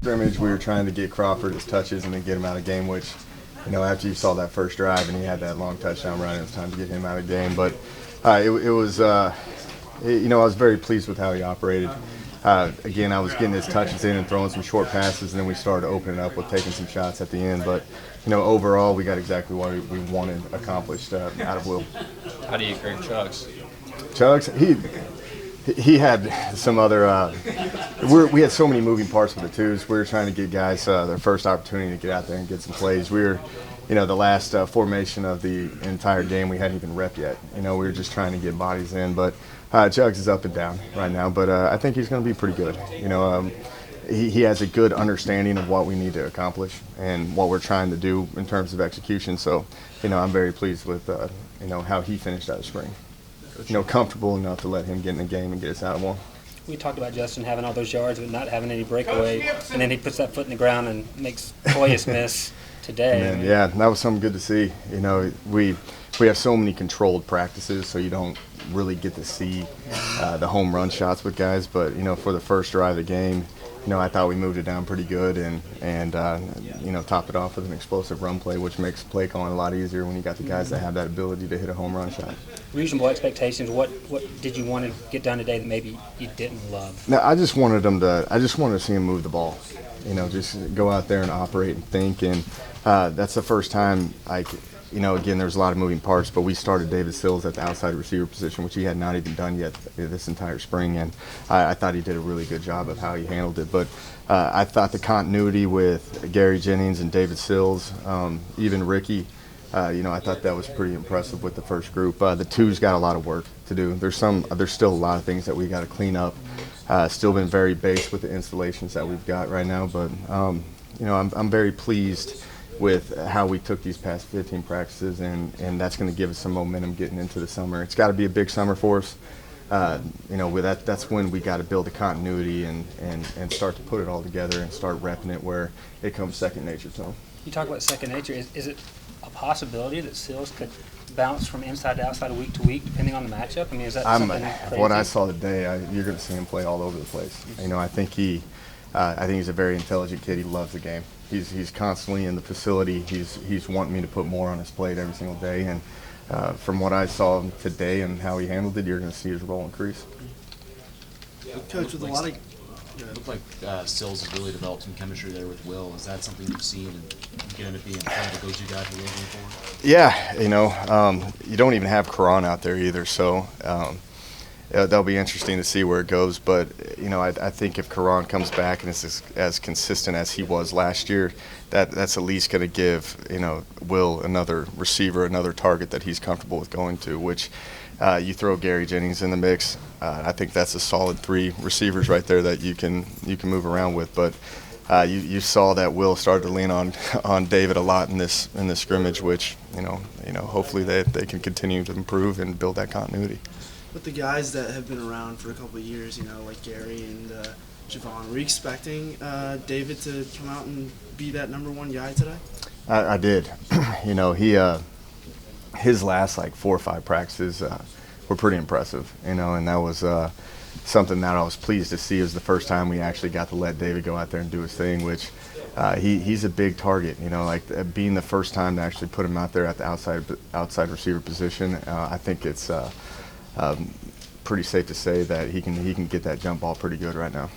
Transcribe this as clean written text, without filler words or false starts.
Scrimmage, we were trying to get Crawford his touches and then get him out of game, which, after you saw that first drive and he had that long touchdown run, it was time to get him out of game. But it was, I was very pleased with how he operated. Again, I was getting his touches in and throwing some short passes, and then we started opening up with taking some shots at the end. But, overall, we got exactly what we wanted accomplished out of Will. How do you grade Chugs? Chugs, he had some other we had so many moving parts with the twos. We were trying to get guys their first opportunity to get out there and get some plays. We were, the last formation of the entire game we hadn't even repped yet. We were just trying to get bodies in. But Chugs is up and down right now, but I think he's going to be pretty good. He has a good understanding of what we need to accomplish and what we're trying to do in terms of execution. So, I'm very pleased with, how he finished out of spring. Comfortable enough to let him get in the game and get us out of one. We talked about Justin having all those yards but not having any breakaway, and then he puts that foot in the ground and makes Toyas miss today. Man, yeah, that was something good to see. We have so many controlled practices, so you don't really get to see the home run shots with guys. But for the first drive of the game, I thought we moved it down pretty good and topped it off with an explosive run play, which makes play calling a lot easier when you got the guys that have that ability to hit a home run shot. Reasonable expectations. What did you want to get done today that maybe you didn't love? No, I just wanted to see him move the ball. Just go out there and operate and think. And that's the first time again, there's a lot of moving parts, but we started David Sills at the outside receiver position, which he had not even done yet this entire spring, and I thought he did a really good job of how he handled it. But I thought the continuity with Gary Jennings and David Sills, even Ricky, I thought that was pretty impressive with the first group. The two's got a lot of work to do. There's still a lot of things that we got to clean up. Still been very base with the installations that we've got right now, but I'm very pleased with how we took these past 15 practices, and that's going to give us some momentum getting into the summer. It's got to be a big summer for us. With that's when we got to build the continuity and start to put it all together and start repping it where it comes second nature to them. You talk about second nature. Is it a possibility that Sills could bounce from inside to outside week to week depending on the matchup? I mean, is that something crazy? What I saw today, you're going to see him play all over the place. I think he's a very intelligent kid. He loves the game. He's constantly in the facility. He's wanting me to put more on his plate every single day. And from what I saw today and how he handled it, you're going to see his role increase. Coach, with a lot of it looked like Sills has really developed some chemistry there with Will. Is that something you've seen and going to be kind of a go-to guy for the game forward? Yeah, you don't even have Karan out there either, so that'll be interesting to see where it goes. But I think if Karan comes back and is as consistent as he was last year, that's at least going to give Will another receiver, another target that he's comfortable with going to. Which you throw Gary Jennings in the mix, I think that's a solid 3 receivers right there that you can move around with. But you saw that Will started to lean on David a lot in this scrimmage, which hopefully they can continue to improve and build that continuity. With the guys that have been around for a couple of years, like Gary and Javon, were you expecting David to come out and be that number 1 guy today? I did. His last 4 or 5 practices were pretty impressive, and that was something that I was pleased to see. It was the first time we actually got to let David go out there and do his thing, which he's a big target. Being the first time to actually put him out there at the outside receiver position, I think it's pretty safe to say that he can get that jump ball pretty good right now.